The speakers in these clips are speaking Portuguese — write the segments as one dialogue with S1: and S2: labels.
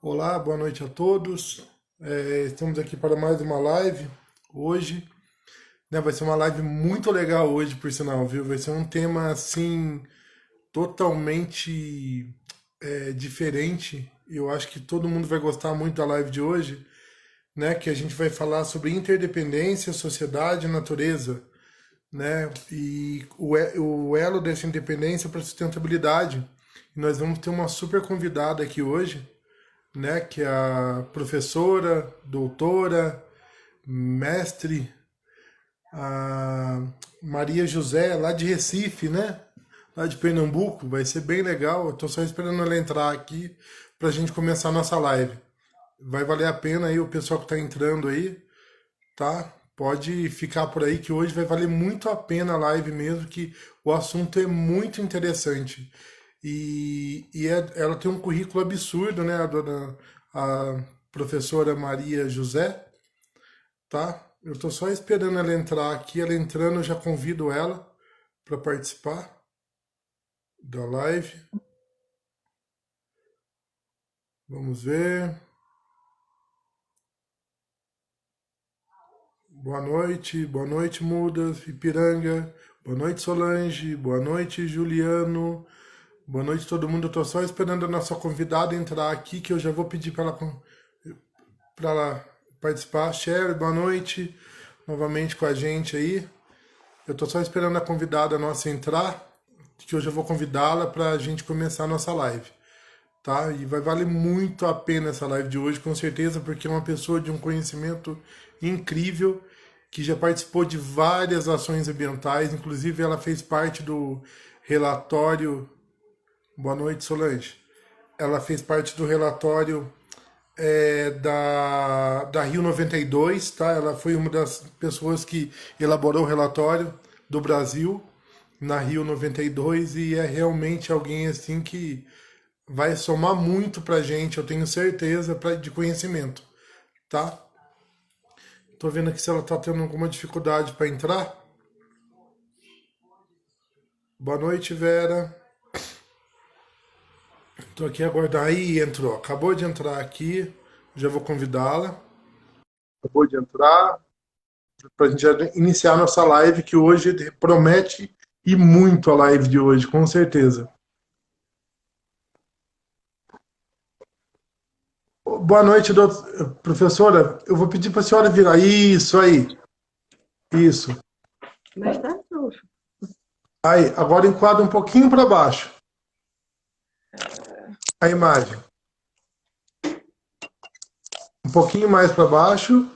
S1: Olá, boa noite a todos. Estamos aqui para mais uma live hoje, né? Vai ser uma live muito legal hoje, por sinal, viu? Vai ser um tema assim totalmente diferente. Eu acho que todo mundo vai gostar muito da live de hoje, né? Que a gente vai falar sobre interdependência, sociedade e natureza, né? E o elo dessa independência para a sustentabilidade. E nós vamos ter uma super convidada aqui hoje, né, que é a professora, doutora, mestre, a Maria José, lá de Recife, né? Lá de Pernambuco, vai ser bem legal. Eu tô só esperando ela entrar aqui pra gente começar a nossa live. Vai valer a pena aí o pessoal que tá entrando aí, tá? Pode ficar por aí que hoje vai valer muito a pena a live mesmo, que o assunto é muito interessante. Ela tem um currículo absurdo, né, a professora Maria José, tá? Eu tô só esperando ela entrar aqui. Ela entrando, eu já convido ela para participar da live. Vamos ver. Boa noite, Mudas, Ipiranga. Boa noite, Solange. Boa noite, Juliano. Boa noite, todo mundo. Eu tô só esperando a nossa convidada entrar aqui, que eu já vou pedir para participar. Sherry, boa noite. Novamente com a gente aí. Eu tô só esperando a convidada nossa entrar, que eu já vou convidá-la para a gente começar a nossa live, tá? E vai valer muito a pena essa live de hoje, com certeza, porque é uma pessoa de um conhecimento incrível, que já participou de várias ações ambientais, inclusive ela fez parte do relatório. Boa noite, Solange. Ela fez parte do relatório da Rio 92, tá? Ela foi uma das pessoas que elaborou o relatório do Brasil na Rio 92 e é realmente alguém assim que vai somar muito pra gente, eu tenho certeza, de conhecimento, tá? Tô vendo aqui se ela tá tendo alguma dificuldade para entrar. Boa noite, Vera. Tô aqui aguardando. Aí entrou, acabou de entrar aqui, já vou convidá-la. Acabou de entrar, para a gente já iniciar nossa live, que hoje promete e muito a live de hoje, com certeza. Boa noite, professora. Eu vou pedir para a senhora virar. Isso aí, isso.
S2: Mas tá tudo.
S1: Aí, agora enquadra um pouquinho para baixo a imagem. Um pouquinho mais para baixo.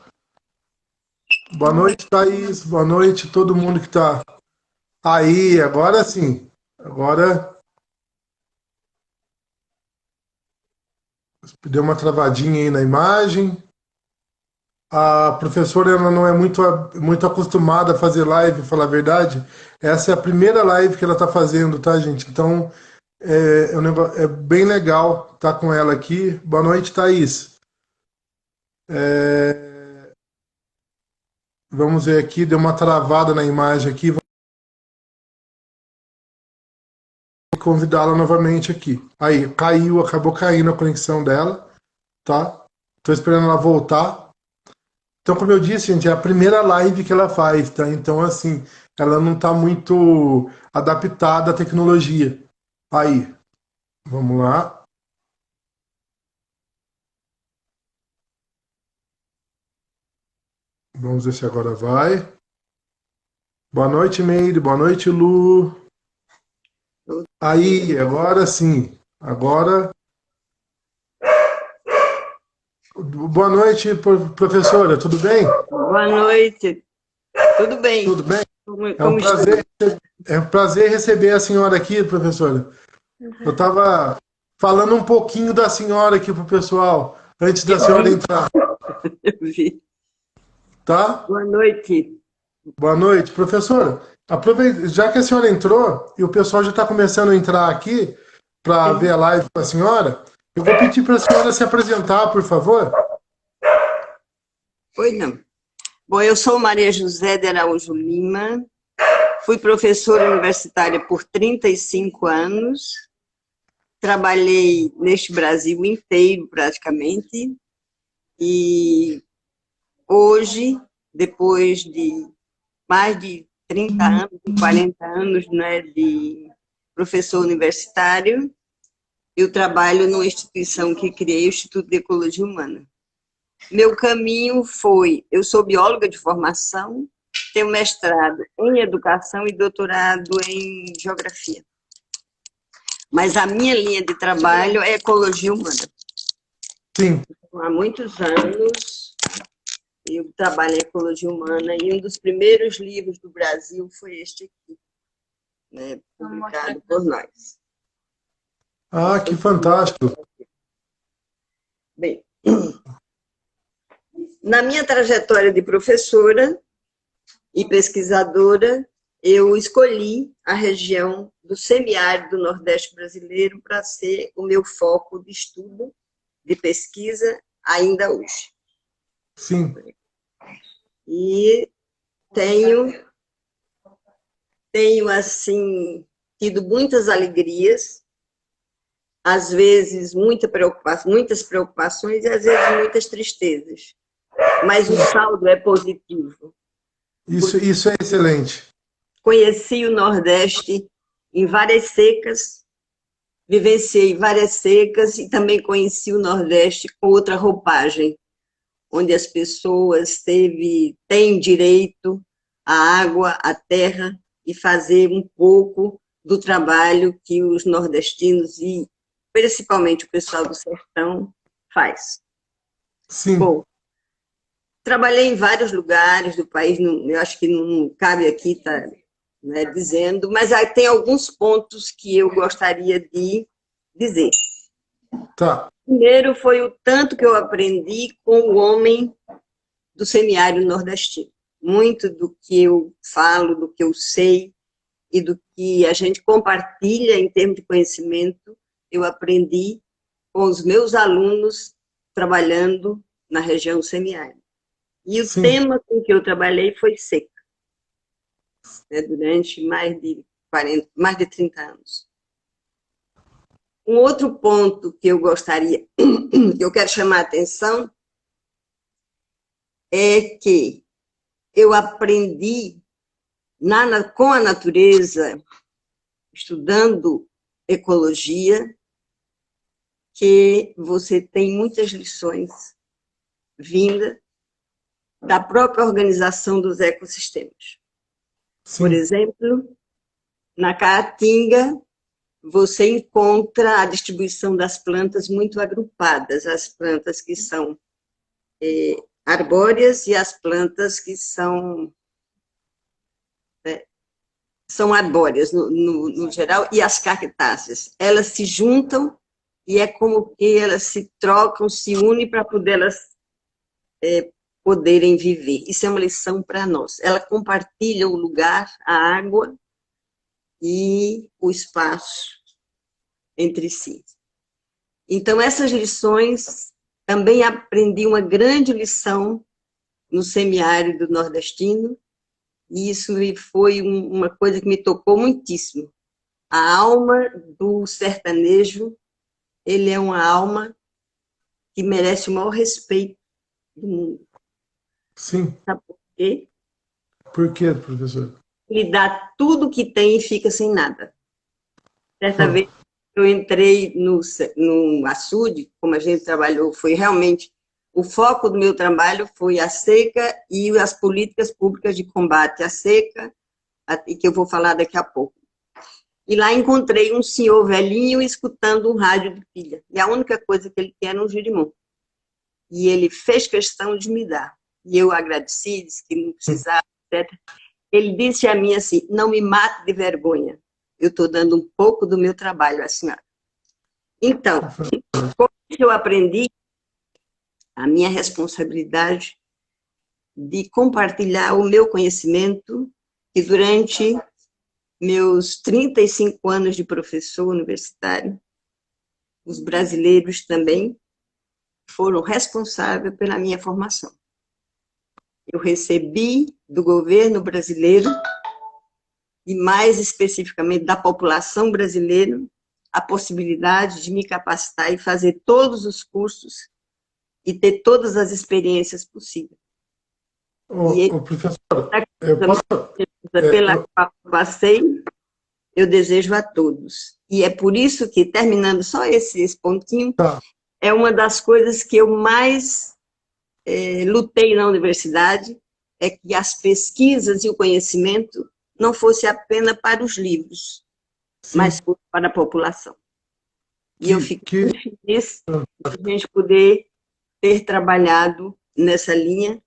S1: Boa noite, Thaís. Boa noite, todo mundo que está aí. Agora sim. Agora deu uma travadinha aí na imagem. A professora ela não é muito acostumada a fazer live, pra falar a verdade. Essa é a primeira live que ela está fazendo, tá, gente? Então é bem legal estar com ela aqui. Boa noite, Thaís. É, vamos ver aqui, deu uma travada na imagem aqui. Vou convidá-la novamente aqui. Aí, caiu, acabou caindo a conexão dela, tá? Estou esperando ela voltar. Então, como eu disse, gente, é a primeira live que ela faz, tá? Então, assim, ela não está muito adaptada à tecnologia. Aí, vamos lá. Vamos ver se agora vai. Boa noite, Meire. Boa noite, Lu. Aí, agora sim. Agora. Boa noite, professora. Tudo bem?
S2: Boa noite. Tudo bem?
S1: Tudo bem?
S2: Como,
S1: É um
S2: como está?
S1: prazer, é um prazer receber a senhora aqui, professora. Eu estava falando um pouquinho da senhora aqui pro pessoal, antes da
S2: Eu
S1: senhora
S2: vi,
S1: entrar,
S2: eu vi.
S1: tá?
S2: Boa noite.
S1: Boa noite, professora. Aproveita, já que a senhora entrou e o pessoal já está começando a entrar aqui para ver a live com a senhora, eu vou pedir para a senhora se apresentar, por favor.
S2: Oi, não. Bom, eu sou Maria José de Araújo Lima, fui professora universitária por 35 anos, trabalhei neste Brasil inteiro, praticamente, e hoje, depois de mais de 30 anos, 40 anos, né, de professor universitário, eu trabalho numa instituição que criei, o Instituto de Ecologia Humana. Meu caminho foi, eu sou bióloga de formação, tenho mestrado em educação e doutorado em geografia. Mas a minha linha de trabalho é ecologia humana.
S1: Sim.
S2: Há muitos anos eu trabalho em ecologia humana e um dos primeiros livros do Brasil foi este aqui, né, publicado por nós.
S1: Ah, que fantástico.
S2: Bem, na minha trajetória de professora e pesquisadora, eu escolhi a região do semiárido nordeste brasileiro para ser o meu foco de estudo, de pesquisa, ainda hoje.
S1: Sim.
S2: E tenho assim, tido muitas alegrias, às vezes muitas preocupações e às vezes muitas tristezas. Mas o saldo é positivo.
S1: Isso é excelente.
S2: Conheci o Nordeste em várias secas, vivenciei várias secas e também conheci o Nordeste com outra roupagem, onde as pessoas têm direito à água, à terra, e fazer um pouco do trabalho que os nordestinos e principalmente o pessoal do sertão faz.
S1: Sim.
S2: Bom, trabalhei em vários lugares do país, eu acho que não cabe aqui estar, né, dizendo, mas aí tem alguns pontos que eu gostaria de dizer.
S1: Tá.
S2: Primeiro foi o tanto que eu aprendi com o homem do semiárido nordestino. Muito do que eu falo, do que eu sei e do que a gente compartilha em termos de conhecimento, eu aprendi com os meus alunos trabalhando na região semiárida. E o tema com que eu trabalhei foi seca, né, durante mais de 30 anos. Um outro ponto que eu gostaria, que eu quero chamar a atenção, é que eu aprendi com a natureza, estudando ecologia, que você tem muitas lições vindas da própria organização dos ecossistemas.
S1: Sim.
S2: Por exemplo, na Caatinga, você encontra a distribuição das plantas muito agrupadas, as plantas que são arbóreas e as plantas que são arbóreas no geral, e as cactáceas. Elas se juntam e é como que elas se trocam, se unem para poderem viver. Isso é uma lição para nós. Ela compartilha o lugar, a água e o espaço entre si. Então, essas lições, também aprendi uma grande lição no semiárido nordestino, e isso foi uma coisa que me tocou muitíssimo. A alma do sertanejo, ele é uma alma que merece o maior respeito do mundo.
S1: Sim.
S2: Sabe por quê?
S1: Por quê, professor?
S2: Ele dá tudo que tem e fica sem nada. Certa vez eu entrei no açude, como a gente trabalhou, foi realmente o foco do meu trabalho foi a seca e as políticas públicas de combate à seca, e que eu vou falar daqui a pouco. E lá encontrei um senhor velhinho escutando um rádio de pilha. E a única coisa que ele tinha era um girimum. E ele fez questão de me dar. E eu agradeci, disse que não precisava, etc. Ele disse a mim assim, não me mate de vergonha. Eu estou dando um pouco do meu trabalho à senhora. Então, como eu aprendi a minha responsabilidade de compartilhar o meu conhecimento, que durante meus 35 anos de professor universitário, os brasileiros também foram responsáveis pela minha formação. Eu recebi do governo brasileiro, e mais especificamente da população brasileira, a possibilidade de me capacitar e fazer todos os cursos e ter todas as experiências possíveis.
S1: Professor, eu posso...
S2: pela qual eu passei, eu desejo a todos. E é por isso que, terminando só esse pontinho,
S1: Tá.
S2: é uma das coisas que eu mais lutei na universidade, é que as pesquisas e o conhecimento não fosse apenas para os livros,
S1: Sim.
S2: mas para a população. E eu fico muito feliz de a gente poder ter trabalhado nessa linha.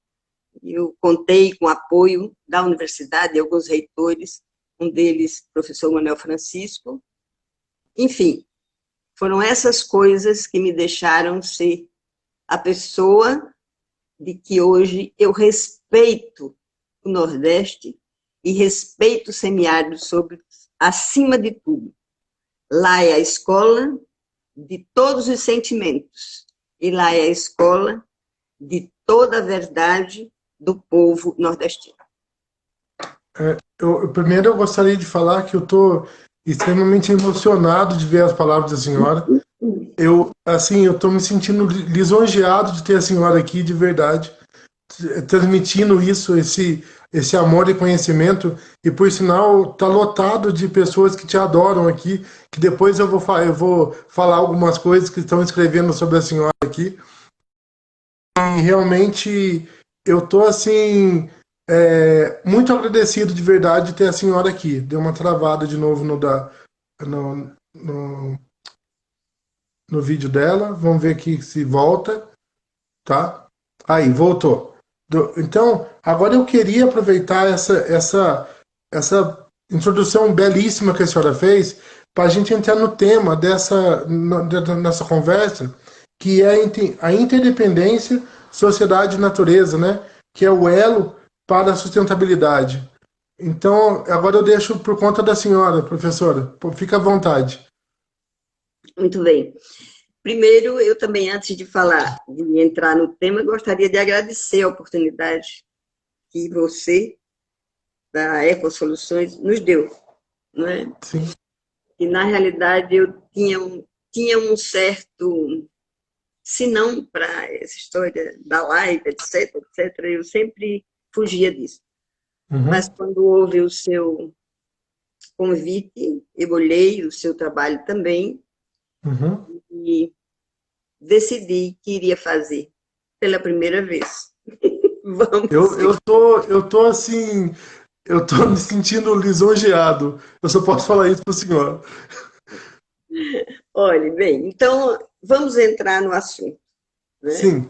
S2: Eu contei com o apoio da universidade, de alguns reitores, um deles, o professor Manuel Francisco. Enfim, foram essas coisas que me deixaram ser a pessoa de que hoje eu respeito o Nordeste e respeito o semiárido acima de tudo. Lá é a escola de todos os sentimentos, e lá é a escola de toda a verdade do povo nordestino.
S1: Primeiro eu gostaria de falar que eu estou extremamente emocionado de ver as palavras da senhora. Eu estou me sentindo lisonjeado de ter a senhora aqui, de verdade, transmitindo esse amor e conhecimento, e por sinal está lotado de pessoas que te adoram aqui, que depois eu vou falar algumas coisas que estão escrevendo sobre a senhora aqui. E realmente eu estou assim muito agradecido de verdade de ter a senhora aqui. Deu uma travada de novo no vídeo dela. Vamos ver aqui se volta. Tá? Aí, voltou. Então, agora eu queria aproveitar essa introdução belíssima que a senhora fez para a gente entrar no tema nessa conversa, que é a interdependência, sociedade e natureza, né? Que é o elo para a sustentabilidade. Então, agora eu deixo por conta da senhora, professora. Fica à vontade.
S2: Muito bem. Primeiro, eu também, antes de falar, de entrar no tema, gostaria de agradecer a oportunidade que você, da Ecosoluções, nos deu. Não é?
S1: Sim.
S2: E, na realidade, eu tinha um certo, se não para essa história da live, etc., eu sempre fugia disso.
S1: Uhum.
S2: Mas, quando houve o seu convite, eu olhei o seu trabalho também,
S1: Uhum.
S2: e decidi que iria fazer pela primeira vez. Vamos.
S1: Eu tô me sentindo lisonjeado. Eu só posso falar isso para o senhor.
S2: Olha, bem, então vamos entrar no assunto, né?
S1: Sim.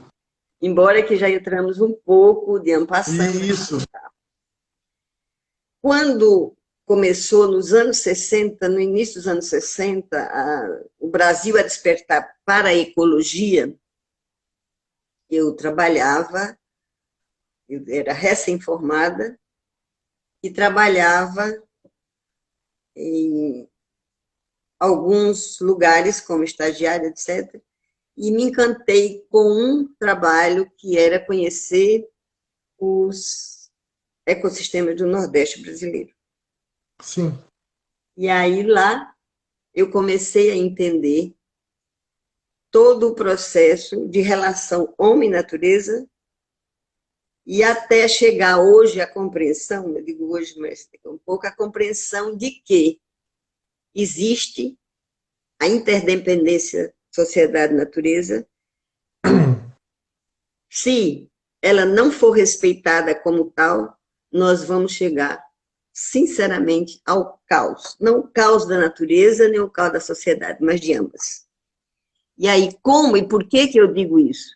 S2: Embora que já entramos um pouco de en passant.
S1: Isso.
S2: Quando começou nos anos 60, no início dos anos 60, o Brasil a despertar para a ecologia, eu trabalhava, eu era recém-formada e trabalhava em alguns lugares como estagiária, etc., e me encantei com um trabalho que era conhecer os ecossistemas do Nordeste brasileiro.
S1: Sim.
S2: E aí lá eu comecei a entender todo o processo de relação homem-natureza e até chegar hoje à compreensão, eu digo hoje, mas um pouco a compreensão de que existe a interdependência sociedade-natureza. Se ela não for respeitada como tal, nós vamos chegar, sinceramente, ao caos. Não o caos da natureza, nem o caos da sociedade, mas de ambas. E aí, como e por que eu digo isso?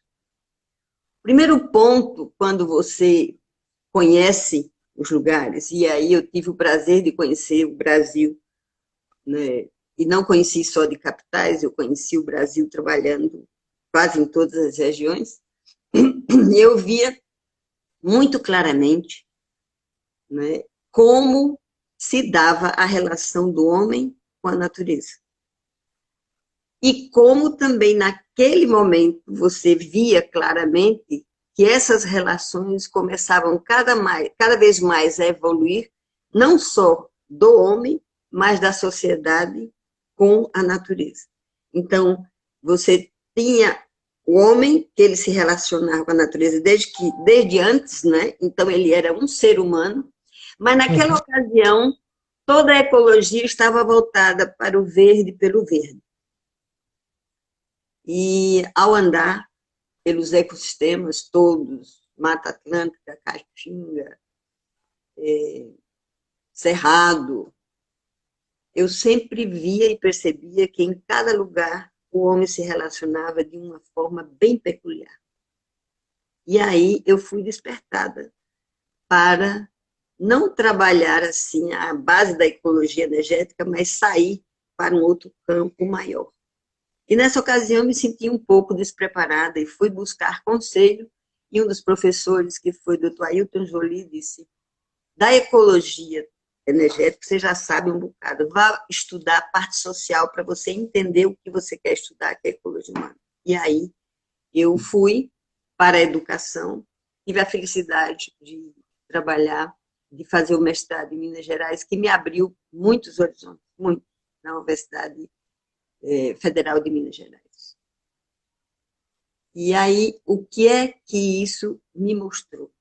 S2: Primeiro ponto, quando você conhece os lugares, e aí eu tive o prazer de conhecer o Brasil, né? E não conheci só de capitais, eu conheci o Brasil trabalhando quase em todas as regiões, e eu via muito claramente, né, como se dava a relação do homem com a natureza. E como também naquele momento você via claramente que essas relações começavam cada vez mais a evoluir, não só do homem, mas da sociedade com a natureza. Então, você tinha o homem, que ele se relacionava com a natureza desde antes, né? Então, ele era um ser humano, mas naquela ocasião, toda a ecologia estava voltada para o verde pelo verde. E, ao andar pelos ecossistemas todos, Mata Atlântica, Caatinga, Cerrado, eu sempre via e percebia que em cada lugar o homem se relacionava de uma forma bem peculiar. E aí eu fui despertada para não trabalhar assim a base da ecologia energética, mas sair para um outro campo maior. E nessa ocasião eu me senti um pouco despreparada e fui buscar conselho, e um dos professores, que foi o Dr. Ailton Joly, disse: da ecologia energética você já sabe um bocado, vá estudar a parte social para você entender o que você quer estudar, que é a ecologia humana. E aí eu fui para a educação, tive a felicidade de trabalhar, de fazer o mestrado em Minas Gerais, que me abriu muitos horizontes, muito, na Universidade Federal de Minas Gerais. E aí, o que é que isso me mostrou?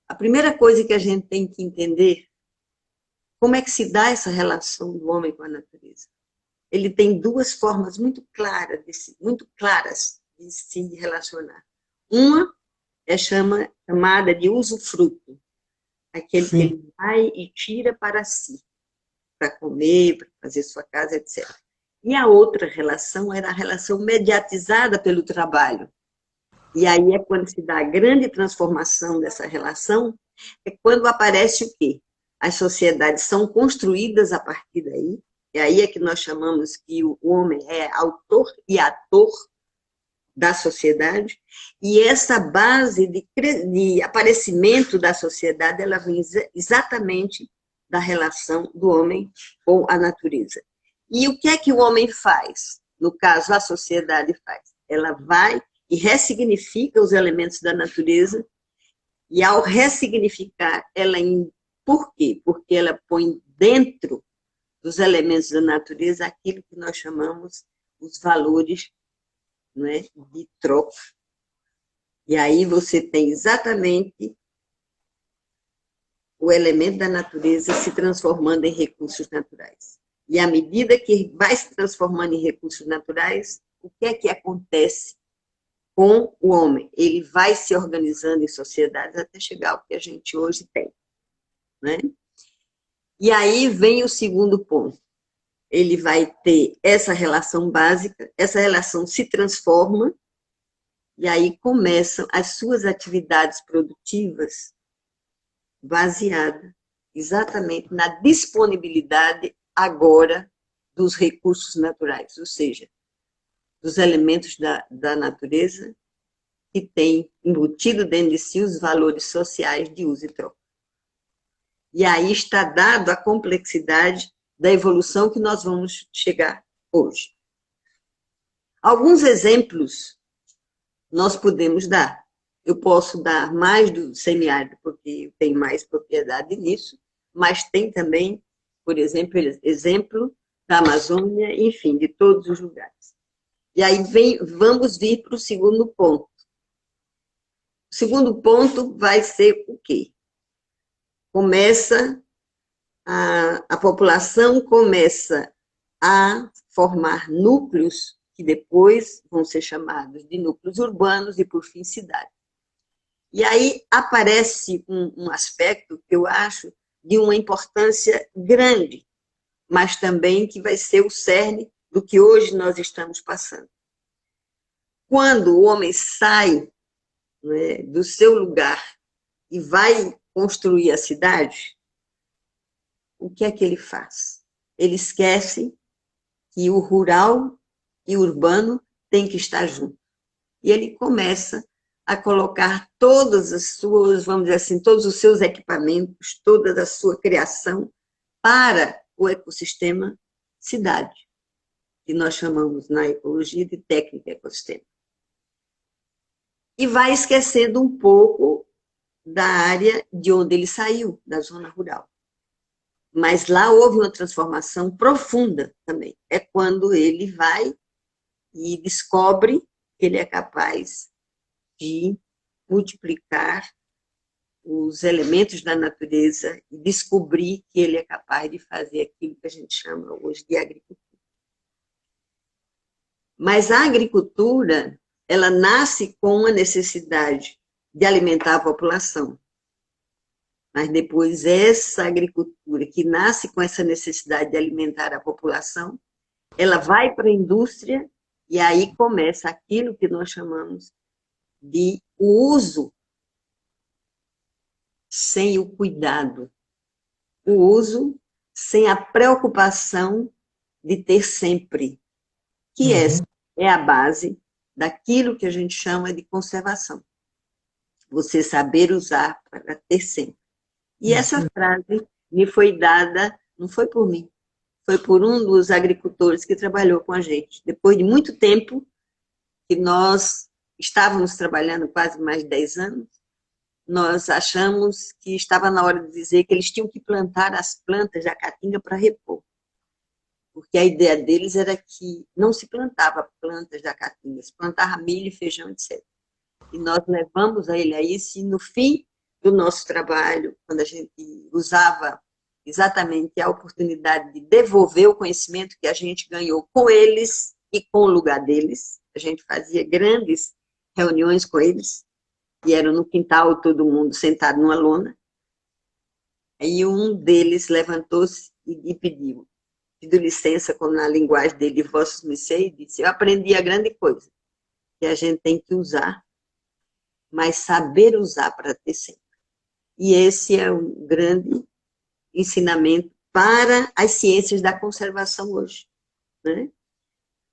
S2: A primeira coisa que a gente tem que entender, como é que se dá essa relação do homem com a natureza? Ele tem duas formas muito claras de se relacionar. Uma é chamada de usufruto, aquele que
S1: Sim.
S2: ele vai e tira para si, para comer, para fazer sua casa, etc. E a outra relação era a relação mediatizada pelo trabalho. E aí é quando se dá a grande transformação dessa relação, é quando aparece o quê? As sociedades são construídas a partir daí, e aí é que nós chamamos que o homem é autor e ator da sociedade, e essa base de aparecimento da sociedade, ela vem exatamente da relação do homem com a natureza. E o que é que o homem faz? No caso, a sociedade faz. Ela vai e ressignifica os elementos da natureza, e ao ressignificar, por quê? Porque ela põe dentro dos elementos da natureza aquilo que nós chamamos os valores, não é, de troca. E aí você tem exatamente o elemento da natureza se transformando em recursos naturais. E à medida que vai se transformando em recursos naturais, o que é que acontece com o homem? Ele vai se organizando em sociedades até chegar ao que a gente hoje tem, né? E aí vem o segundo ponto. Ele vai ter essa relação básica, essa relação se transforma, e aí começam as suas atividades produtivas baseadas exatamente na disponibilidade agora dos recursos naturais, ou seja, dos elementos da natureza que tem embutido dentro de si os valores sociais de uso e troca. E aí está dado a complexidade da evolução que nós vamos chegar hoje. Alguns exemplos nós podemos dar. Eu posso dar mais do semiárido, porque eu tenho mais propriedade nisso, mas tem também, por exemplo da Amazônia, enfim, de todos os lugares. E aí vamos vir para o segundo ponto. O segundo ponto vai ser o quê? A população começa a formar núcleos que depois vão ser chamados de núcleos urbanos e, por fim, cidades. E aí aparece um aspecto que eu acho de uma importância grande, mas também que vai ser o cerne do que hoje nós estamos passando. Quando o homem sai, né, do seu lugar e vai construir a cidade, o que é que ele faz? Ele esquece que o rural e o urbano têm que estar juntos. E ele começa a colocar todas as suas, vamos dizer assim, todos os seus equipamentos, toda a sua criação para o ecossistema cidade, que nós chamamos na ecologia de técnica ecossistema. E vai esquecendo um pouco da área de onde ele saiu, da zona rural. Mas lá houve uma transformação profunda também. É quando ele vai e descobre que ele é capaz de multiplicar os elementos da natureza e descobrir que ele é capaz de fazer aquilo que a gente chama hoje de agricultura. Mas a agricultura, ela nasce com uma necessidade de alimentar a população. Mas depois essa agricultura que nasce com essa necessidade de alimentar a população, ela vai para a indústria e aí começa aquilo que nós chamamos de o uso sem o cuidado, o uso sem a preocupação de ter sempre, que essa é a base daquilo que a gente chama de conservação. Você saber usar para ter sempre. E essa frase me foi dada, não foi por mim, foi por um dos agricultores que trabalhou com a gente. Depois de muito tempo, que nós estávamos trabalhando quase mais de 10 anos, nós achamos que estava na hora de dizer que eles tinham que plantar as plantas da caatinga para repor. Porque a ideia deles era que não se plantava plantas da caatinga, se plantava milho, feijão, etc. E nós levamos a ele a isso, e no fim do nosso trabalho, quando a gente usava exatamente a oportunidade de devolver o conhecimento que a gente ganhou com eles e com o lugar deles, a gente fazia grandes reuniões com eles, e era no quintal, todo mundo sentado numa lona. Aí um deles levantou-se e pediu licença, na linguagem dele, vossos mercês, e disse: eu aprendi a grande coisa, que a gente tem que usar, mas saber usar para ter sempre. E esse é um grande ensinamento para as ciências da conservação hoje, né?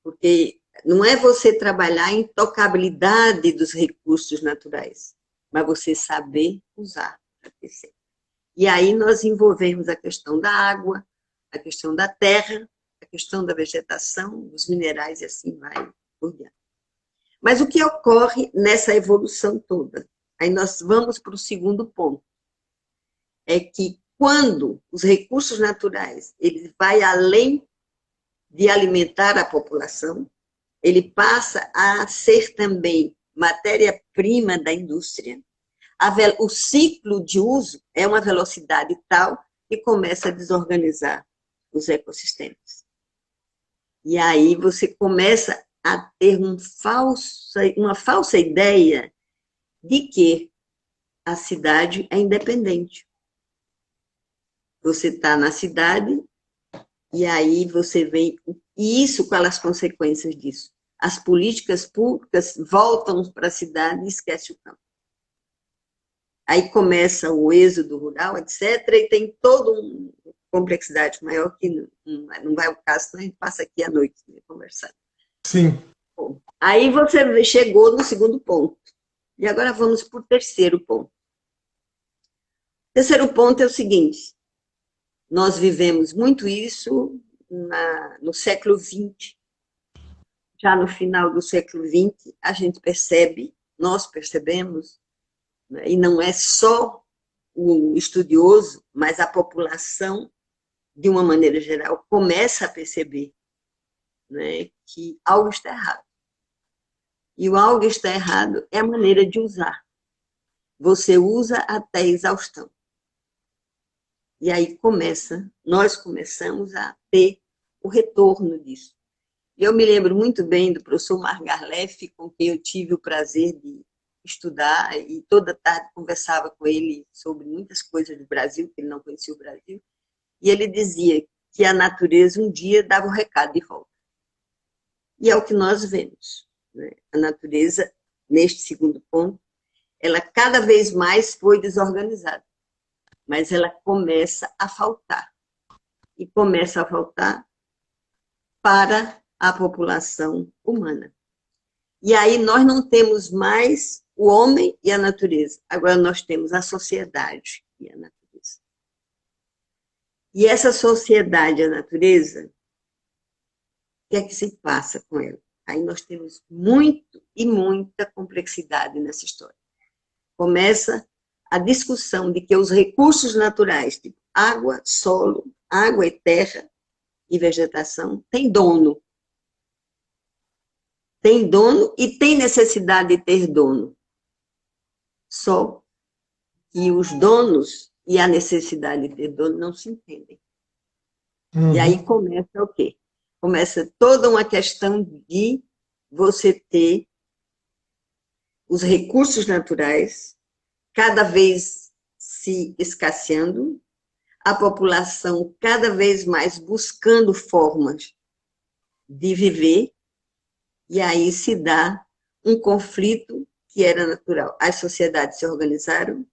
S2: Porque não é você trabalhar a intocabilidade dos recursos naturais, mas você saber usar para ter sempre. E aí nós envolvemos a questão da água, a questão da terra, a questão da vegetação, dos minerais, e assim vai por diante. Mas o que ocorre nessa evolução toda? Aí nós vamos para o segundo ponto. É que quando os recursos naturais eles vai além de alimentar a população, ele passa a ser também matéria-prima da indústria. O ciclo de uso é uma velocidade tal que começa a desorganizar os ecossistemas. E aí você começa a ter uma falsa ideia de que a cidade é independente. Você está na cidade e aí você vem... E isso, quais as consequências disso? As políticas públicas voltam para a cidade e esquecem o campo. Aí começa o êxodo rural, etc., e tem toda uma complexidade maior que não vai ao caso, senão a gente passa aqui à noite, né, conversando.
S1: Sim.
S2: Bom, aí você chegou no segundo ponto. E agora vamos para o terceiro ponto. O terceiro ponto é o seguinte: nós vivemos muito isso no século XX. Já no final do século XX, a gente percebe, nós percebemos, né, e não é só o estudioso, mas a população, de uma maneira geral, começa a perceber, né, que algo está errado. E o algo está errado é a maneira de usar. Você usa até exaustão. E aí nós começamos a ter o retorno disso. Eu me lembro muito bem do professor Margarleff, com quem eu tive o prazer de estudar, e toda tarde conversava com ele sobre muitas coisas do Brasil, que ele não conhecia o Brasil, e ele dizia que a natureza um dia dava o recado de volta. E é o que nós vemos, né? A natureza, neste segundo ponto, ela cada vez mais foi desorganizada, mas ela começa a faltar. E começa a faltar para a população humana. E aí nós não temos mais o homem e a natureza. Agora nós temos a sociedade e a natureza. E essa sociedade e a natureza, o que é que se passa com ela? Aí nós temos muito e muita complexidade nessa história. Começa a discussão de que os recursos naturais, tipo água, solo, água e terra e vegetação tem dono. Tem dono e tem necessidade de ter dono. Só que os donos e a necessidade de ter dono não se entendem. E aí começa o quê? Começa toda uma questão de você ter os recursos naturais cada vez se escasseando, a população cada vez mais buscando formas de viver, e aí se dá um conflito que era natural. As sociedades se organizaram,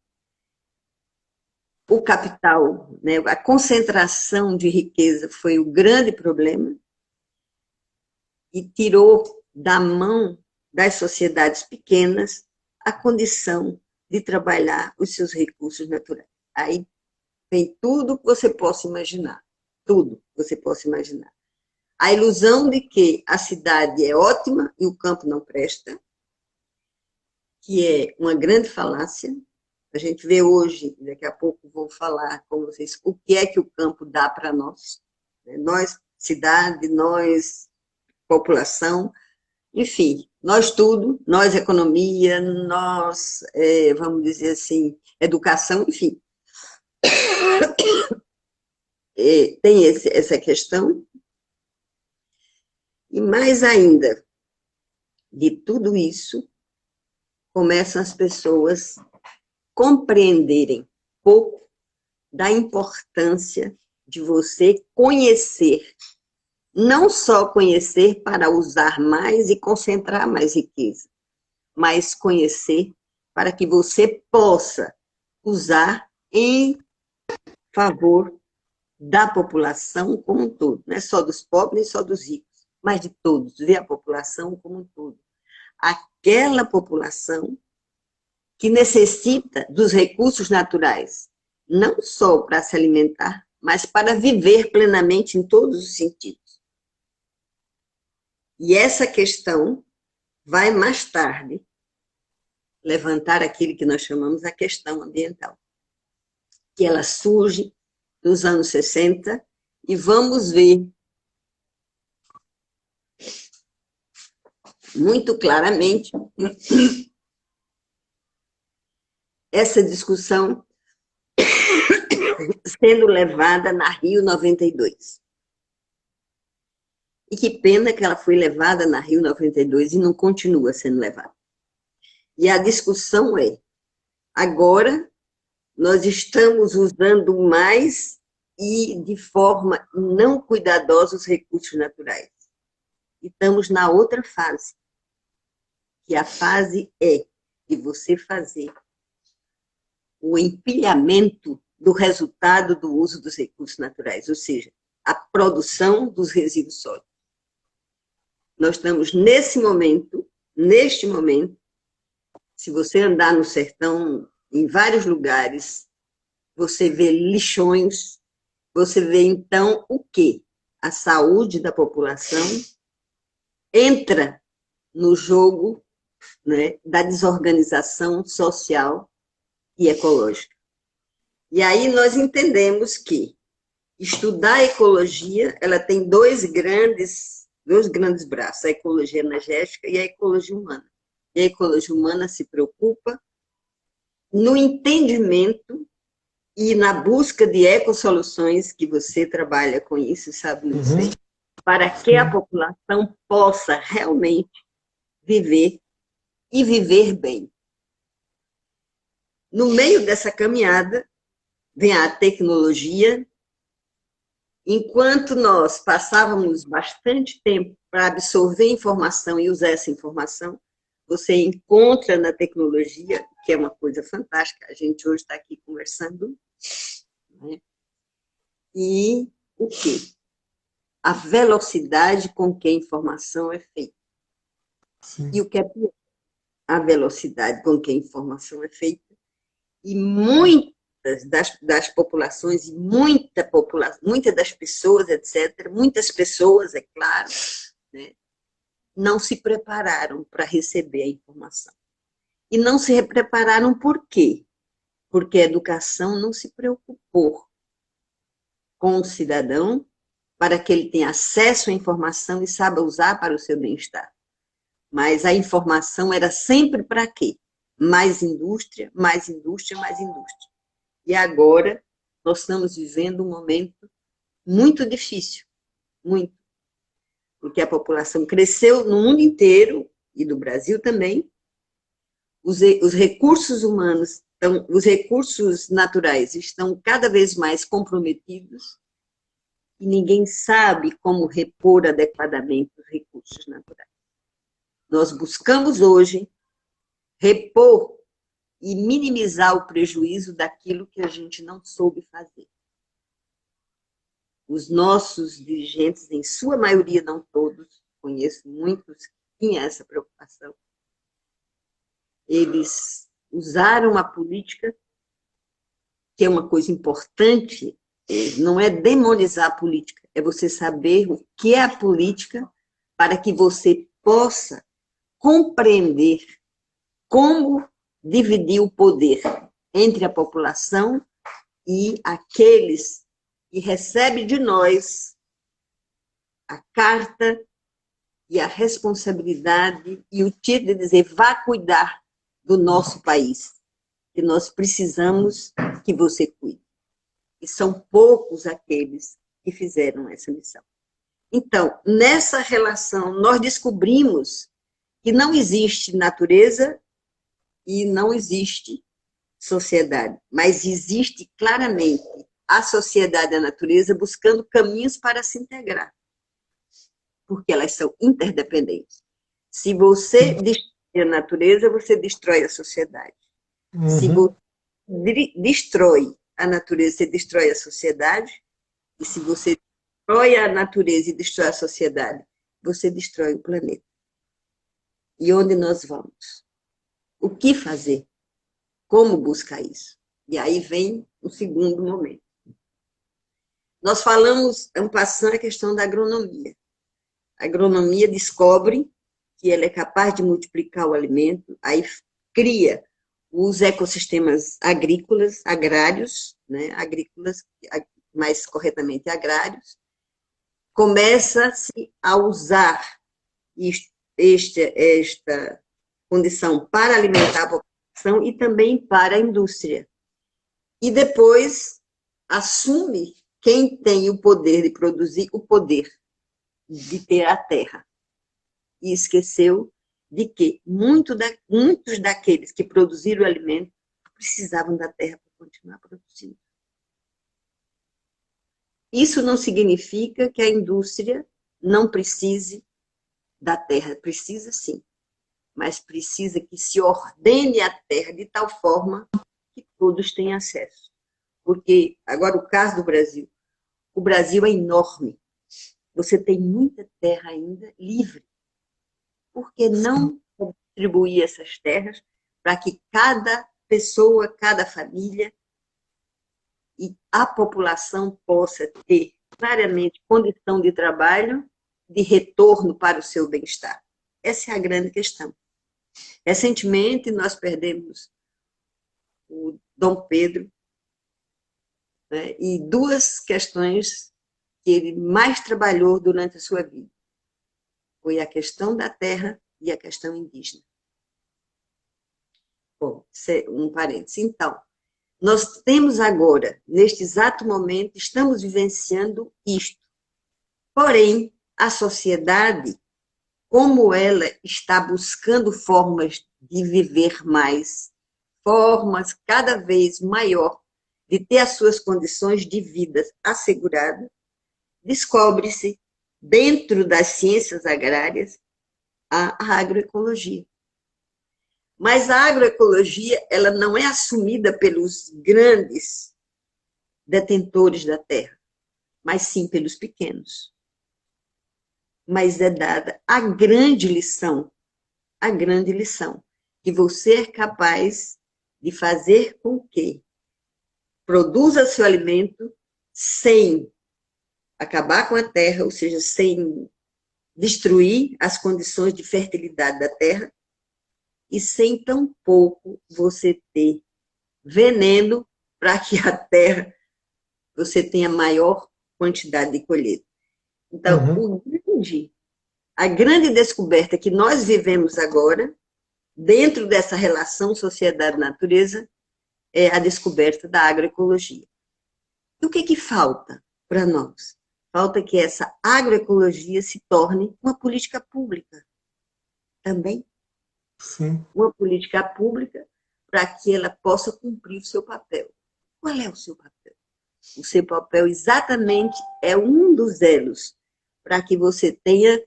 S2: o capital, né, a concentração de riqueza foi o grande problema e tirou da mão das sociedades pequenas a condição de trabalhar os seus recursos naturais. Aí vem tudo que você possa imaginar, tudo que você possa imaginar. A ilusão de que a cidade é ótima e o campo não presta, que é uma grande falácia. A gente vê hoje, daqui a pouco vou falar com vocês, o que é que o campo dá para nós. Nós, cidade, nós, população, enfim, nós tudo, nós economia, nós, vamos dizer assim, educação, enfim. Tem essa questão. E mais ainda, de tudo isso, começam as pessoas compreenderem pouco da importância de você conhecer, não só conhecer para usar mais e concentrar mais riqueza, mas conhecer para que você possa usar em favor da população como um todo, não é só dos pobres, nem só dos ricos, mas de todos, ver a população como um todo. Aquela população que necessita dos recursos naturais, não só para se alimentar, mas para viver plenamente em todos os sentidos. E essa questão vai, mais tarde, levantar aquilo que nós chamamos a questão ambiental, que ela surge nos anos 60, e vamos ver muito claramente essa discussão sendo levada na Rio 92. E que pena que ela foi levada na Rio 92 e não continua sendo levada. E a discussão é, agora nós estamos usando mais e de forma não cuidadosa os recursos naturais. E estamos na outra fase, que a fase é de você fazer o empilhamento do resultado do uso dos recursos naturais, ou seja, a produção dos resíduos sólidos. Nós estamos neste momento, se você andar no sertão, em vários lugares, você vê lixões, você vê então o quê? A saúde da população entra no jogo, né, da desorganização social e ecológica. E aí nós entendemos que estudar a ecologia, ela tem dois grandes braços, a ecologia energética e a ecologia humana. E a ecologia humana se preocupa no entendimento e na busca de ecossoluções, que você trabalha com isso, sabe, Luiz, para que a população possa realmente viver e viver bem. No meio dessa caminhada, vem a tecnologia. Enquanto nós passávamos bastante tempo para absorver informação e usar essa informação, você encontra na tecnologia, que é uma coisa fantástica, a gente hoje está aqui conversando, né? E o quê? A velocidade com que a informação é feita. Sim. E o que é pior? A velocidade com que a informação é feita. E muitas das populações, muitas das pessoas, etc., muitas pessoas, é claro, né, não se prepararam para receber a informação. E não se prepararam por quê? Porque a educação não se preocupou com o cidadão, para que ele tenha acesso à informação e saiba usar para o seu bem-estar. Mas a informação era sempre para quê? Mais indústria, mais indústria, mais indústria. E agora nós estamos vivendo um momento muito difícil, muito, porque a população cresceu no mundo inteiro, e no Brasil também, os recursos humanos, os recursos naturais estão cada vez mais comprometidos e ninguém sabe como repor adequadamente os recursos naturais. Nós buscamos hoje repor e minimizar o prejuízo daquilo que a gente não soube fazer. Os nossos dirigentes, em sua maioria, não todos, conheço muitos que tinham essa preocupação, eles usaram a política, que é uma coisa importante, não é demonizar a política, é você saber o que é a política para que você possa compreender como dividir o poder entre a população e aqueles que recebem de nós a carta e a responsabilidade e o título de dizer, vá cuidar do nosso país, que nós precisamos que você cuide. E são poucos aqueles que fizeram essa missão. Então, nessa relação, nós descobrimos que não existe natureza e não existe sociedade, mas existe claramente a sociedade e a natureza buscando caminhos para se integrar, porque elas são interdependentes. Se você destrói a natureza, você destrói a sociedade. Se você destrói a natureza, você destrói a sociedade, e se você destrói a natureza e destrói a sociedade, você destrói o planeta. E onde nós vamos? O que fazer? Como buscar isso? E aí vem o segundo momento. Nós falamos, passando a questão da agronomia. A agronomia descobre que ela é capaz de multiplicar o alimento, aí cria os ecossistemas agrícolas, agrários, né? Agrícolas, mais corretamente agrários, começa-se a usar esta condição para alimentar a população e também para a indústria. E depois assume quem tem o poder de produzir, o poder de ter a terra. E esqueceu de que muitos daqueles que produziram o alimento precisavam da terra para continuar produzindo. Isso não significa que a indústria não precise da terra, precisa sim, mas precisa que se ordene a terra de tal forma que todos tenham acesso. Porque, agora, o caso do Brasil, o Brasil é enorme, você tem muita terra ainda livre. Por que não distribuir essas terras para que cada pessoa, cada família e a população possa ter claramente condição de trabalho, de retorno para o seu bem-estar? Essa é a grande questão. Recentemente, nós perdemos o Dom Pedro, né, e duas questões que ele mais trabalhou durante a sua vida. Foi a questão da terra e a questão indígena. Bom, um parênteses. Então, nós temos agora, neste exato momento, estamos vivenciando isto. Porém, a sociedade, como ela está buscando formas de viver mais, formas cada vez maior de ter as suas condições de vida asseguradas, descobre-se, dentro das ciências agrárias, a agroecologia. Mas a agroecologia, ela não é assumida pelos grandes detentores da terra, mas sim pelos pequenos. Mas é dada a grande lição, que você é capaz de fazer com que produza seu alimento sem acabar com a terra, ou seja, sem destruir as condições de fertilidade da terra, e sem tampouco você ter veneno para que a terra você tenha maior quantidade de colheita. Então,
S1: Uhum.
S2: a grande descoberta que nós vivemos agora, dentro dessa relação sociedade-natureza, é a descoberta da agroecologia. E o que falta para nós? Falta que essa agroecologia se torne uma política pública também.
S1: Sim.
S2: Uma política pública para que ela possa cumprir o seu papel. Qual é o seu papel? O seu papel exatamente é um dos elos para que você tenha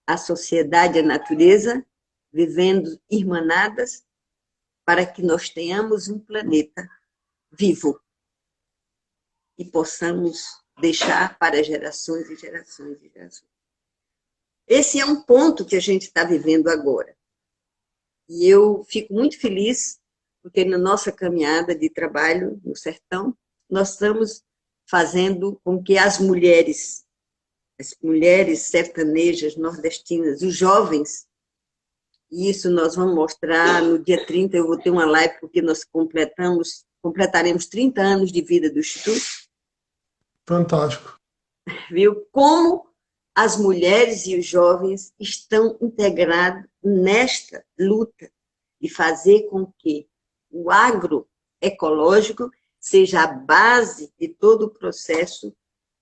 S2: a sociedade e a natureza vivendo irmanadas para que nós tenhamos um planeta vivo e possamos deixar para gerações e gerações e gerações. Esse é um ponto que a gente está vivendo agora. E eu fico muito feliz porque na nossa caminhada de trabalho no sertão, nós estamos fazendo com que as mulheres sertanejas, nordestinas, os jovens, e isso nós vamos mostrar no dia 30, eu vou ter uma live porque nós completaremos 30 anos de vida do Instituto.
S1: Fantástico.
S2: Viu? Como as mulheres e os jovens estão integrados nesta luta de fazer com que o agroecológico seja a base de todo o processo,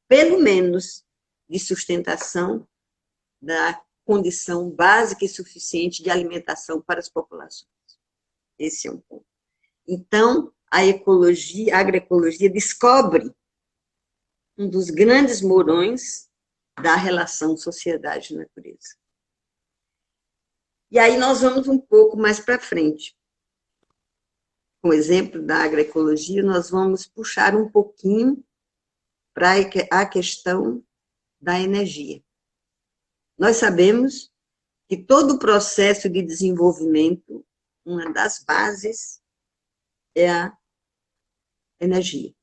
S2: pelo menos de sustentação da condição básica e suficiente de alimentação para as populações. Esse é um ponto. Então, a agroecologia descobre um dos grandes morões da relação sociedade-natureza. E aí nós vamos um pouco mais para frente. Com o exemplo da agroecologia, nós vamos puxar um pouquinho para a questão da energia. Nós sabemos que todo o processo de desenvolvimento, uma das bases é a energia.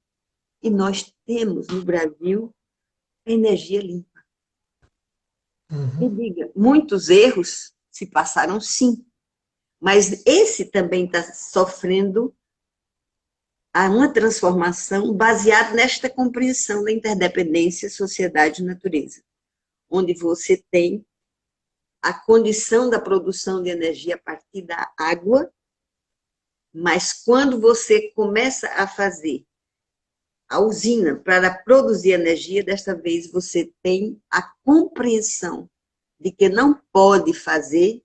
S2: E nós temos no Brasil energia limpa. Me diga, muitos erros se passaram, sim, mas esse também está sofrendo uma transformação baseada nesta compreensão da interdependência sociedade-natureza, onde você tem a condição da produção de energia a partir da água, mas quando você começa a fazer a usina para produzir energia, desta vez você tem a compreensão de que não pode fazer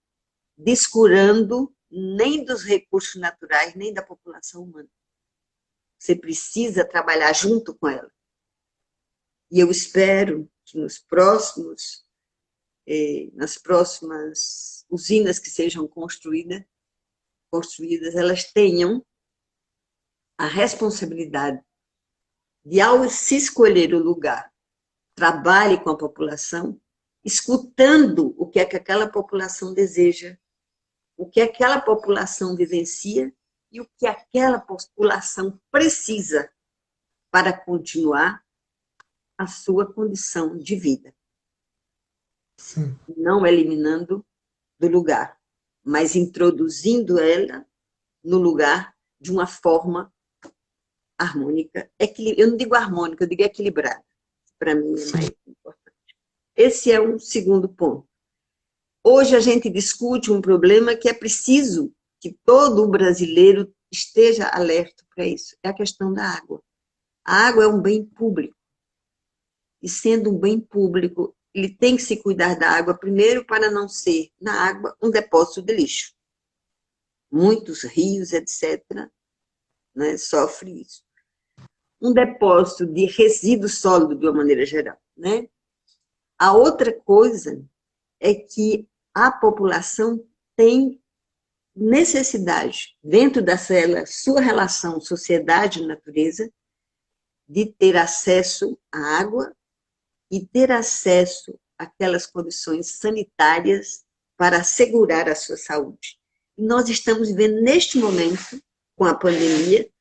S2: descurando nem dos recursos naturais, nem da população humana. Você precisa trabalhar junto com ela. E eu espero que nas próximas usinas que sejam construídas, elas tenham a responsabilidade de, ao se escolher o lugar, trabalhe com a população, escutando o que é que aquela população deseja, o que aquela população vivencia e o que aquela população precisa para continuar a sua condição de vida.
S1: Sim.
S2: Não eliminando do lugar, mas introduzindo ela no lugar de uma forma harmônica. Eu não digo harmônica, eu digo equilibrada. Para mim é mais importante. Esse é um segundo ponto. Hoje a gente discute um problema que é preciso que todo brasileiro esteja alerta para isso. É a questão da água. A água é um bem público. E sendo um bem público, ele tem que se cuidar da água, primeiro, para não ser, na água, um depósito de lixo. Muitos rios, etc., né, sofrem isso. Um depósito de resíduo sólido, de uma maneira geral. Né? A outra coisa é que a população tem necessidade, dentro da sua relação sociedade-natureza, de ter acesso à água e ter acesso àquelas condições sanitárias para assegurar a sua saúde. E nós estamos vivendo, neste momento, com a pandemia,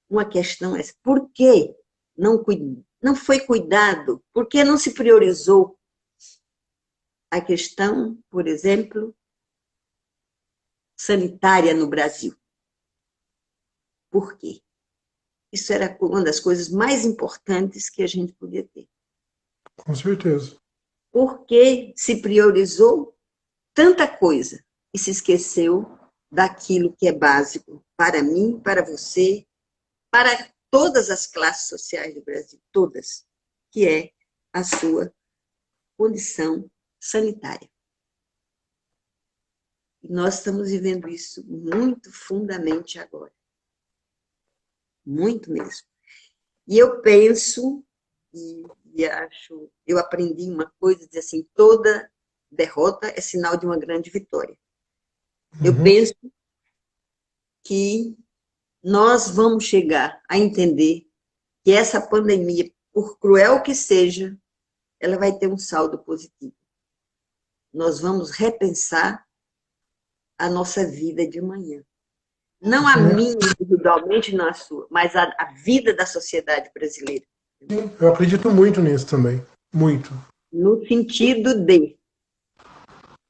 S2: uma questão é por que não foi cuidado? Por que não se priorizou a questão, por exemplo, sanitária no Brasil? Por quê? isso era uma das coisas mais importantes que a gente podia ter.
S1: Com certeza.
S2: Porque se priorizou tanta coisa e se esqueceu daquilo que é básico para mim, para você, para todas as classes sociais do Brasil, todas, que é a sua condição sanitária. E nós estamos vivendo isso muito fundamente agora. Muito mesmo. E eu penso, e acho, eu aprendi uma coisa, dizer assim, toda derrota é sinal de uma grande vitória. Eu penso que nós vamos chegar a entender que essa pandemia, por cruel que seja, ela vai ter um saldo positivo. Nós vamos repensar a nossa vida de manhã. Não a minha individualmente, não a sua, mas a vida da sociedade brasileira.
S1: Sim, eu acredito muito nisso também. Muito.
S2: No sentido de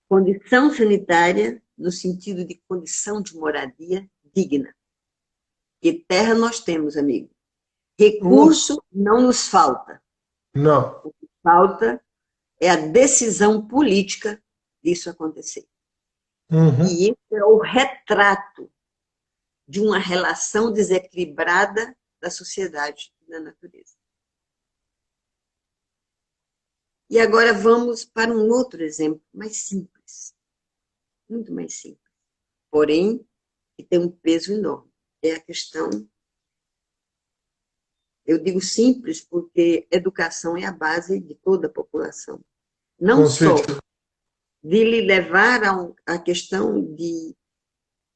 S2: condição sanitária, no sentido de condição de moradia digna. E terra nós temos, amigo. Recurso não nos falta.
S1: Não.
S2: O que falta é a decisão política disso acontecer. E isso é o retrato de uma relação desequilibrada da sociedade e da natureza. E agora vamos para um outro exemplo mais simples, muito mais simples, porém, que tem um peso enorme. É a questão, eu digo simples porque educação é a base de toda a população. Não só de lhe levar a questão de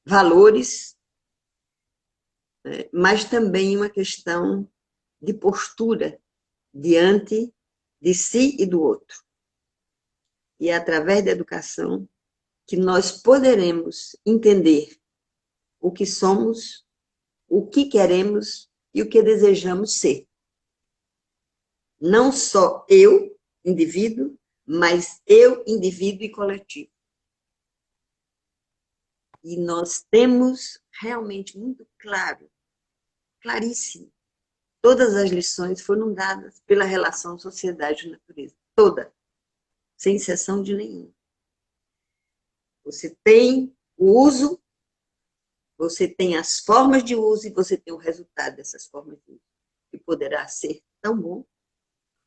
S2: valores, mas também uma questão de postura diante de si e do outro. E é através da educação que nós poderemos entender o que somos, o que queremos e o que desejamos ser. Não só eu, indivíduo, mas eu, indivíduo e coletivo. E nós temos realmente muito claro, claríssimo, todas as lições foram dadas pela relação sociedade-natureza, toda, sem exceção de nenhuma. Você tem o uso, você tem as formas de uso e você tem o resultado dessas formas de uso, que poderá ser tão bom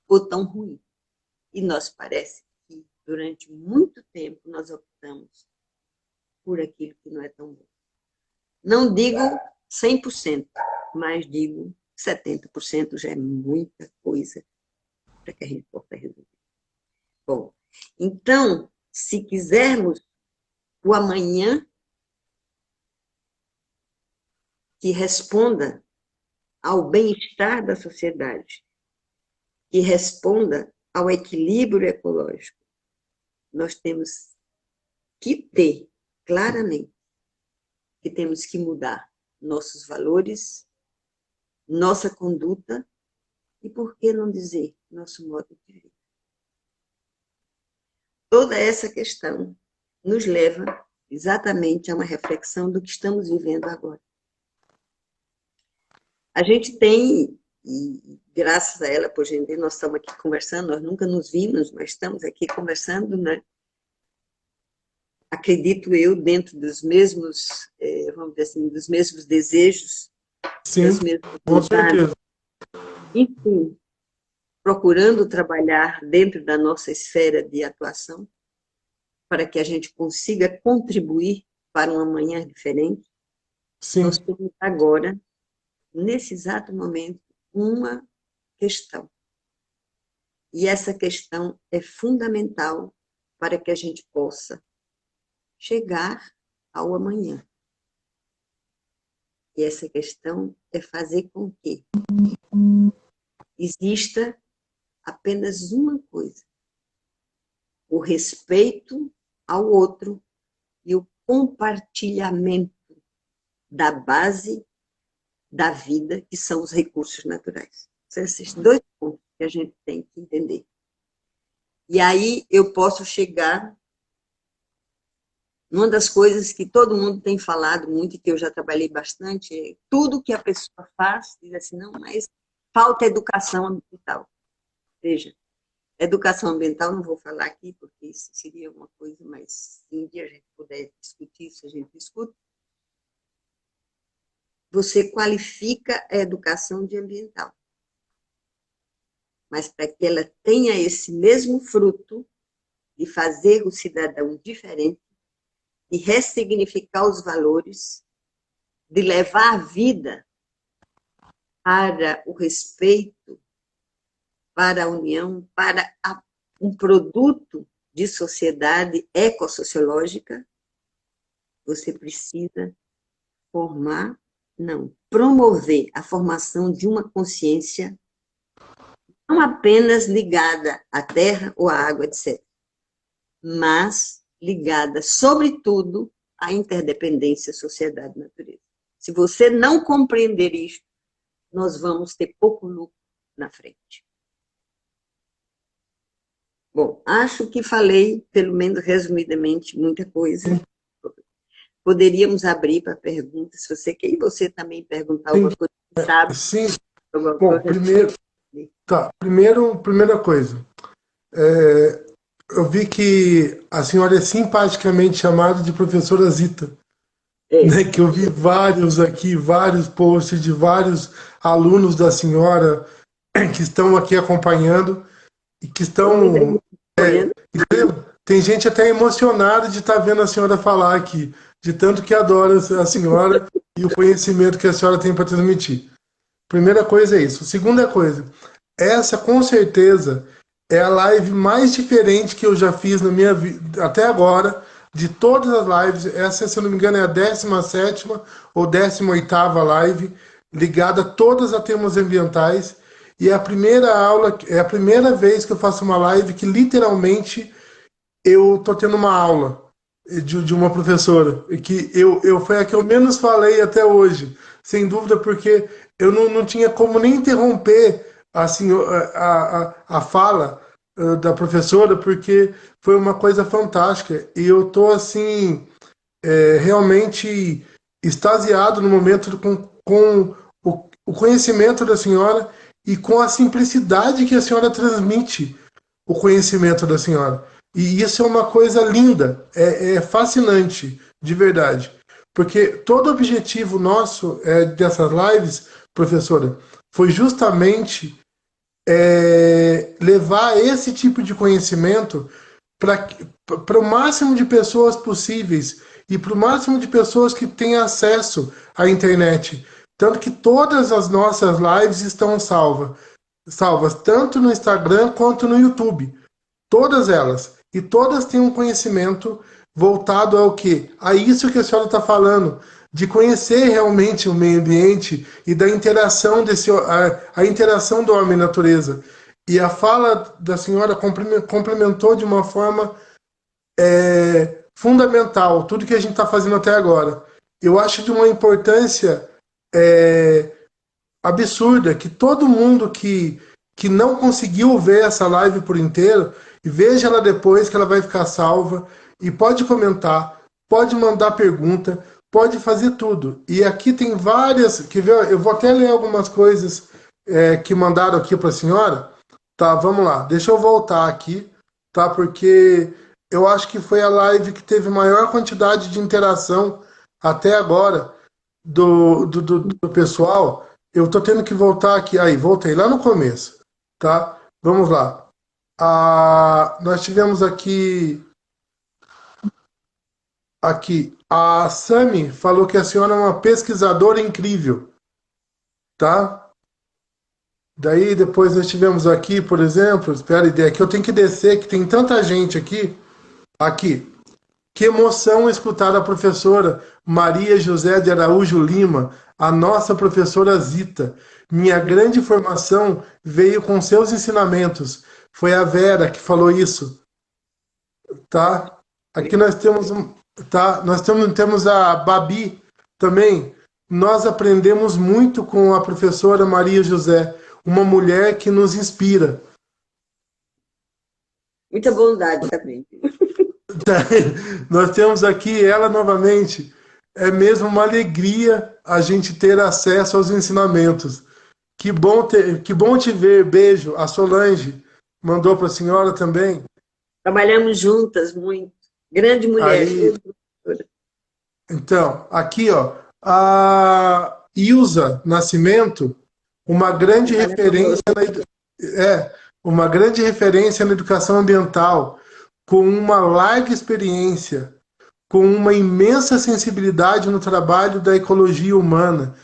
S2: ou tão ruim. E nós parece que, durante muito tempo, nós optamos por aquilo que não é tão bom. Não digo 100%, mas digo 70% já é muita coisa para que a gente possa resolver. Bom, então, se quisermos o amanhã que responda ao bem-estar da sociedade, que responda ao equilíbrio ecológico, nós temos que ter claramente que temos que mudar nossos valores, nossa conduta e, por que não dizer, nosso modo de vida. Toda essa questão nos leva exatamente a uma reflexão do que estamos vivendo agora. A gente tem, e graças a ela, por gente, nós estamos aqui conversando, nós nunca nos vimos, mas estamos aqui conversando, né? Acredito eu, dentro dos mesmos, vamos dizer assim, dos mesmos desejos,
S1: sim,
S2: das mesmas
S1: com certeza.
S2: Enfim, procurando trabalhar dentro da nossa esfera de atuação, para que a gente consiga contribuir para um amanhã diferente.
S1: Sim.
S2: Nós temos agora, nesse exato momento, uma questão. E essa questão é fundamental para que a gente possa chegar ao amanhã. E essa questão é fazer com que exista apenas uma coisa: o respeito ao outro e o compartilhamento da base da vida, que são os recursos naturais. São esses dois pontos que a gente tem que entender. E aí eu posso chegar Uma das coisas que todo mundo tem falado muito e que eu já trabalhei bastante é tudo que a pessoa faz, diz assim, não, mas falta educação ambiental. Veja, educação ambiental não vou falar aqui, porque isso seria uma coisa, mas se um dia a gente puder discutir isso, a gente discute. Você qualifica a educação de ambiental. Mas para que ela tenha esse mesmo fruto de fazer o cidadão diferente, de ressignificar os valores, de levar a vida para o respeito, para a união, para um produto de sociedade ecossociológica, você precisa promover a formação de uma consciência não apenas ligada à terra ou à água, etc., mas ligada, sobretudo, à interdependência sociedade-natureza. Se você não compreender isso, nós vamos ter pouco lucro na frente. Bom, acho que falei, pelo menos resumidamente, muita coisa. Poderíamos abrir para perguntas, se você quer, e você também perguntar alguma coisa, sabe?
S1: Sim.
S2: Alguma
S1: Bom,
S2: coisa.
S1: primeira coisa. Eu vi que a senhora é simpaticamente chamada de professora Zita, né? Que eu vi vários aqui, vários posts de vários alunos da senhora que estão aqui acompanhando e que estão... Tem gente até emocionada de estar vendo a senhora falar aqui, de tanto que adora a senhora e o conhecimento que a senhora tem para transmitir. Primeira coisa é isso. Segunda coisa, essa com certeza é a live mais diferente que eu já fiz na minha vida até agora, de todas as lives. Essa, se eu não me engano, é a 17ª ou 18ª live, ligada todas a temas ambientais. E é a primeira aula, é a primeira vez que eu faço uma live que literalmente eu tô tendo uma aula de uma professora, e que foi a que eu menos falei até hoje, sem dúvida, porque eu não tinha como nem interromper assim, a fala da professora, porque foi uma coisa fantástica. E eu tô assim, realmente extasiado no momento com o conhecimento da senhora e com a simplicidade que a senhora transmite o conhecimento da senhora. E isso é uma coisa linda, é fascinante, de verdade. Porque todo o objetivo nosso dessas lives, professora, foi justamente levar esse tipo de conhecimento para o máximo de pessoas possíveis e para o máximo de pessoas que têm acesso à internet. Tanto que todas as nossas lives estão salvas tanto no Instagram quanto no YouTube. Todas elas. E todas têm um conhecimento voltado ao quê? A isso que a senhora está falando, de conhecer realmente o meio ambiente e da interação a interação do homem e natureza. E a fala da senhora complementou de uma forma fundamental tudo que a gente está fazendo até agora. Eu acho de uma importância absurda que todo mundo que não conseguiu ver essa live por inteiro, e veja ela depois, que ela vai ficar salva, e pode comentar, pode mandar pergunta, pode fazer tudo. E aqui tem várias, quer ver? Eu vou até ler algumas coisas que mandaram aqui para a senhora. Tá, vamos lá. Deixa eu voltar aqui, tá? Porque eu acho que foi a live que teve maior quantidade de interação até agora do pessoal. Eu tô tendo que voltar aqui. Aí, voltei lá no começo, tá? Vamos lá. Nós tivemos aqui, a Sami falou que a senhora é uma pesquisadora incrível, tá? Daí depois nós tivemos aqui, por exemplo, espera a ideia, que eu tenho que descer, que tem tanta gente aqui. Aqui. Que emoção escutar a professora Maria José de Araújo Lima, a nossa professora Zita. Minha grande formação veio com seus ensinamentos. Foi a Vera que falou isso, tá? Aqui nós temos tá? Temos a Babi também. Nós aprendemos muito com a professora Maria José, uma mulher que nos inspira.
S2: Muita bondade também.
S1: Nós temos aqui ela novamente. É mesmo uma alegria a gente ter acesso aos ensinamentos. Que bom te ver. Beijo. A Solange mandou para a senhora também.
S2: Trabalhamos juntas muito. Grande mulher.
S1: Aí, então, aqui, ó, a Ilza Nascimento, uma grande
S2: Trabalha
S1: referência
S2: conosco.
S1: uma grande referência na educação ambiental, com uma larga experiência, com uma imensa sensibilidade no trabalho da ecologia humana,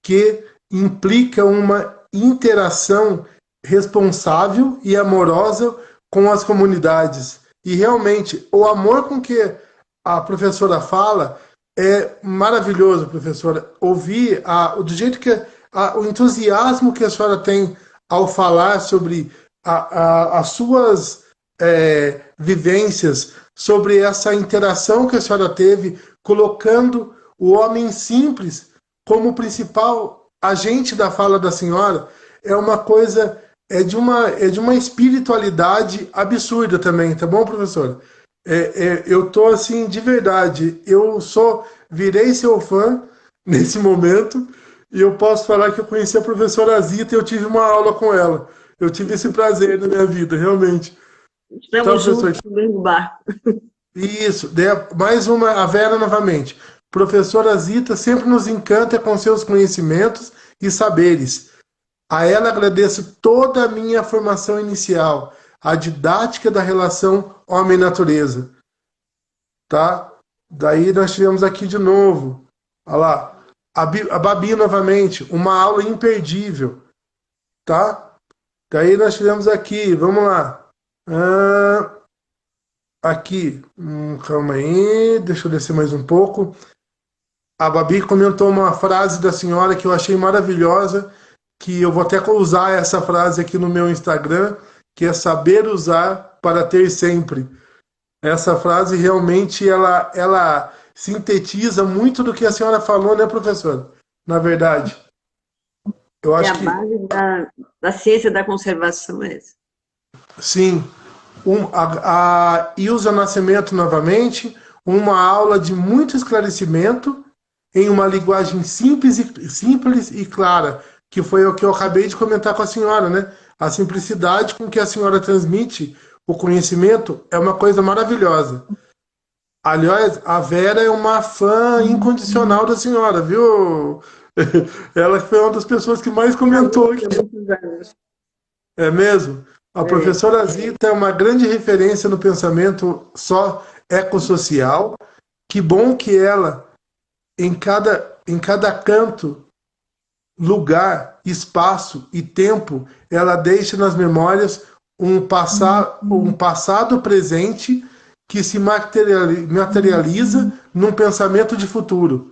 S1: que implica uma interação responsável e amorosa com as comunidades. E realmente, o amor com que a professora fala é maravilhoso, professora. Ouvir do jeito que o entusiasmo que a senhora tem ao falar sobre as suas vivências, sobre essa interação que a senhora teve, colocando o homem simples como principal agente da fala da senhora, é uma coisa, é de uma espiritualidade absurda também, tá bom, professora? Eu tô assim, de verdade, virei seu fã nesse momento, e eu posso falar que eu conheci a professora Zita e eu tive uma aula com ela. Eu tive esse prazer na minha vida, realmente. Tá,
S2: Estamos
S1: professor?
S2: juntos no mesmo barco.
S1: Isso, mais uma, a Vera novamente. Professora Zita sempre nos encanta com seus conhecimentos e saberes. A ela agradeço toda a minha formação inicial, a didática da relação homem-natureza, tá? Daí nós tivemos aqui de novo, olha lá, a Babi novamente, uma aula imperdível, tá? Daí nós tivemos aqui, vamos lá. Ah, aqui, calma aí, deixa eu descer mais um pouco. A Babi comentou uma frase da senhora que eu achei maravilhosa, que eu vou até usar essa frase aqui no meu Instagram, que é saber usar para ter sempre. Essa frase realmente ela sintetiza muito do que a senhora falou, né, professora? Na verdade, eu
S2: É
S1: acho
S2: a
S1: que
S2: base da ciência da conservação essa.
S1: sim. A Ilza Nascimento novamente, uma aula de muito esclarecimento em uma linguagem simples e clara, que foi o que eu acabei de comentar com a senhora, né? A simplicidade com que a senhora transmite o conhecimento é uma coisa maravilhosa. Aliás, a Vera é uma fã incondicional da senhora, viu? Ela foi uma das pessoas que mais
S2: Há
S1: comentou aqui.
S2: muitos anos.
S1: É mesmo? A
S2: É.
S1: professora Zita é uma grande referência no pensamento só ecossocial. Que bom que ela, em cada canto, lugar, espaço e tempo, ela deixa nas memórias um passado presente que se materializa num pensamento de futuro.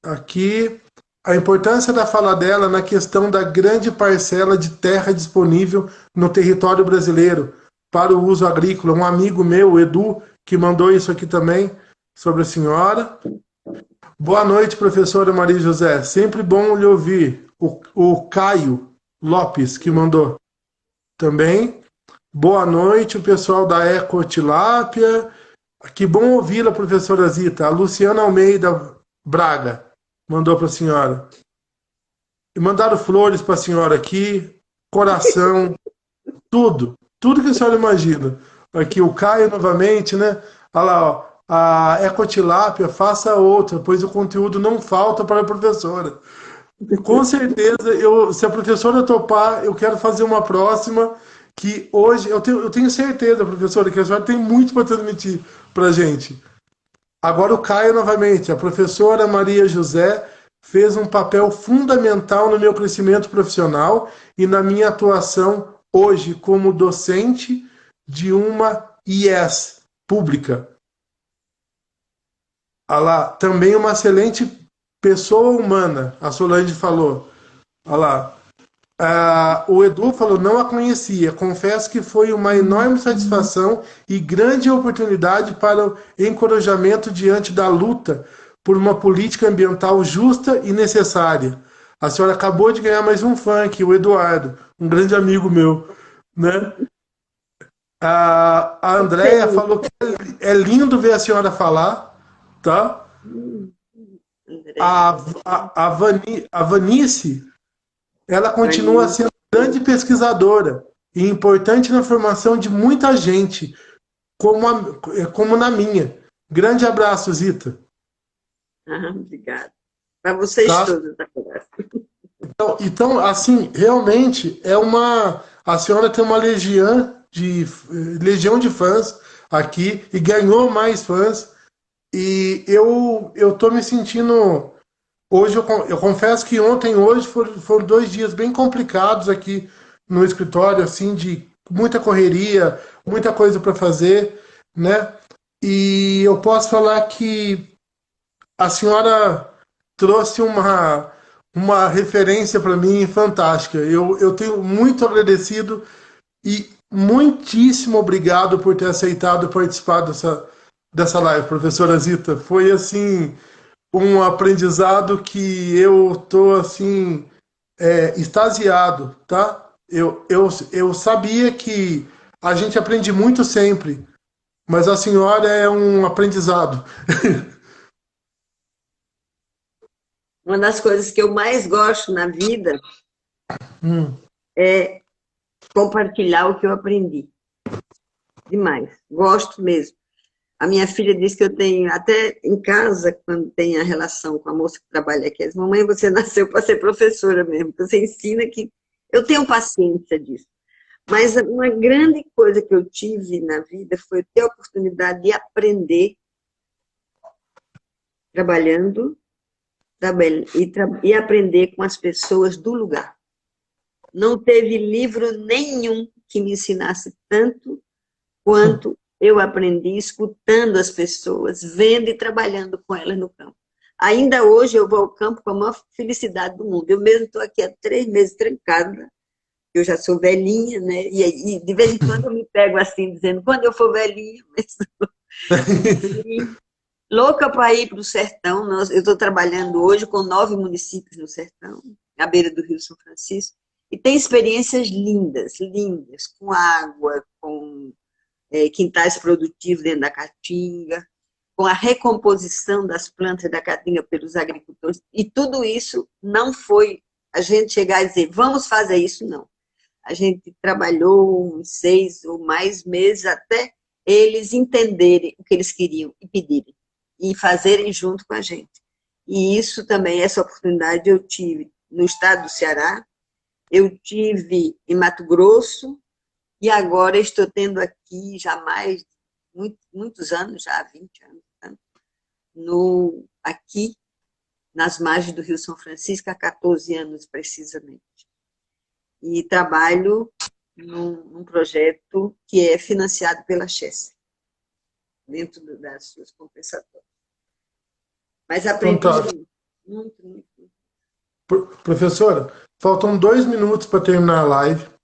S1: Aqui, a importância da fala dela na questão da grande parcela de terra disponível no território brasileiro para o uso agrícola. Um amigo meu, o Edu, que mandou isso aqui também sobre a senhora. Boa noite, professora Maria José. Sempre bom lhe ouvir. O Caio Lopes, que mandou também. Boa noite, o pessoal da Ecotilápia. Que bom ouvi-la, professora Zita. A Luciana Almeida Braga mandou para a senhora. E mandaram flores para a senhora aqui, coração, tudo. Tudo que a senhora imagina. Aqui o Caio novamente, né? Olha lá, ó. A Ecotilápia, faça outra, pois o conteúdo não falta para a professora. Com certeza, se a professora topar, eu quero fazer uma próxima, que hoje, eu tenho certeza, professora, que a senhora tem muito para transmitir para a gente. Agora o Caio novamente. A professora Maria José fez um papel fundamental no meu crescimento profissional e na minha atuação hoje como docente de uma IES pública. Ah lá, também uma excelente pessoa humana, a Solange falou. Ah lá. O Edu falou, não a conhecia. Confesso que foi uma enorme satisfação e grande oportunidade para o encorajamento diante da luta por uma política ambiental justa e necessária. A senhora acabou de ganhar mais um fã aqui, o Eduardo, um grande amigo meu, né? A Andréia falou que é lindo ver a senhora falar, tá?
S2: Hum, André,
S1: A Vanice, ela continua
S2: Vani,
S1: sendo grande pesquisadora e importante na formação de muita gente, como na minha. Grande abraço, Zita.
S2: obrigada. Para vocês
S1: Tá?
S2: todos agora.
S1: Então, assim, realmente é uma. A senhora tem uma legião de fãs aqui e ganhou mais fãs. E eu tô me sentindo. Hoje eu confesso que ontem e hoje foram 2 dias bem complicados aqui no escritório, assim, de muita correria, muita coisa para fazer, né? E eu posso falar que a senhora trouxe uma referência para mim fantástica. Eu tenho muito agradecido e muitíssimo obrigado por ter aceitado participar dessa live, professora Zita. Foi assim um aprendizado que eu tô assim extasiado, tá? Eu sabia que a gente aprende muito sempre, mas a senhora é um aprendizado.
S2: Uma das coisas que eu mais gosto na vida
S1: Hum,
S2: é compartilhar o que eu aprendi. Demais. Gosto mesmo. A minha filha diz que eu tenho, até em casa, quando tem a relação com a moça que trabalha aqui, ela diz, mamãe, você nasceu para ser professora mesmo, você ensina que... Eu tenho paciência disso. Mas uma grande coisa que eu tive na vida foi ter a oportunidade de aprender trabalhando e aprender com as pessoas do lugar. Não teve livro nenhum que me ensinasse tanto quanto eu aprendi escutando as pessoas, vendo e trabalhando com elas no campo. Ainda hoje eu vou ao campo com a maior felicidade do mundo. Eu mesmo estou aqui há 3 meses trancada, eu já sou velhinha, né? E de vez em quando eu me pego assim, dizendo, quando eu for velhinha, e louca para ir para o sertão. Eu estou trabalhando hoje com 9 municípios no sertão, à beira do Rio São Francisco, e tem experiências lindas, lindas, com água, com quintais produtivos dentro da caatinga, com a recomposição das plantas da caatinga pelos agricultores. E tudo isso não foi a gente chegar e dizer, vamos fazer isso, não. A gente trabalhou uns 6 ou mais meses até eles entenderem o que eles queriam e pedirem, e fazerem junto com a gente. E isso também, essa oportunidade eu tive no estado do Ceará, eu tive em Mato Grosso, e agora estou tendo aqui já muitos anos, já há 20 anos, né? Aqui nas margens do Rio São Francisco, há 14 anos precisamente. E trabalho num projeto que é financiado pela Chess, dentro das suas compensatórias. Mas aprendi
S1: fantástico.
S2: muito, muito, muito.
S1: Professora, faltam 2 minutos para terminar a live.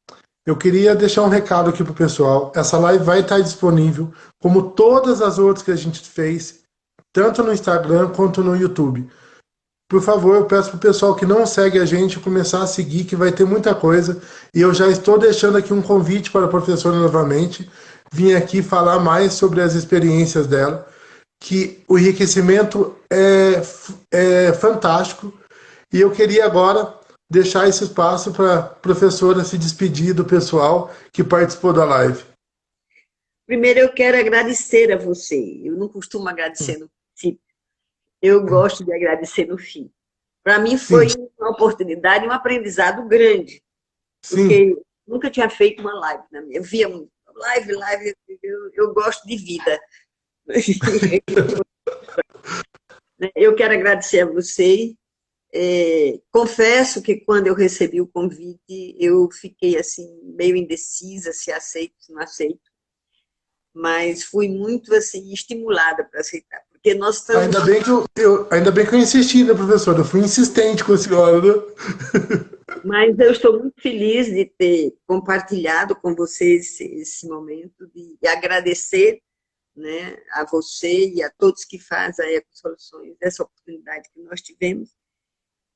S1: Eu queria deixar um recado aqui pro pessoal. Essa live vai estar disponível, como todas as outras que a gente fez, tanto no Instagram quanto no YouTube. Por favor, eu peço pro pessoal que não segue a gente começar a seguir, que vai ter muita coisa. E eu já estou deixando aqui um convite para a professora novamente, vir aqui falar mais sobre as experiências dela, que o enriquecimento é fantástico. E eu queria agora deixar esse espaço para a professora se despedir do pessoal que participou da live.
S2: Primeiro, eu quero agradecer a você. Eu não costumo agradecer no princípio, eu gosto de agradecer no fim. Para mim
S1: Sim,
S2: foi uma oportunidade, um aprendizado grande,
S1: sim.
S2: porque nunca tinha feito uma live na minha. Eu via muito live, eu gosto de vida. Eu quero agradecer a você. Confesso que quando eu recebi o convite, eu fiquei assim meio indecisa se aceito, se não aceito, mas fui muito assim estimulada para aceitar, porque nós estamos.
S1: Ainda bem que eu insisti, né, professora? Eu fui insistente com a senhora, né?
S2: Mas eu estou muito feliz de ter compartilhado com vocês esse momento, de agradecer, né, a você e a todos que fazem a Ecosoluções, essa oportunidade que nós tivemos.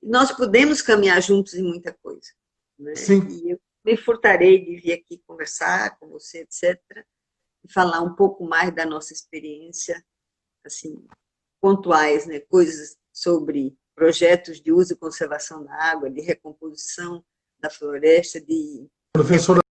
S2: Nós podemos caminhar juntos em muita coisa, né?
S1: Sim.
S2: E eu me furtarei de vir aqui conversar com você, etc., e falar um pouco mais da nossa experiência, assim, pontuais, né? Coisas sobre projetos de uso e conservação da água, de recomposição da floresta, de
S1: Professora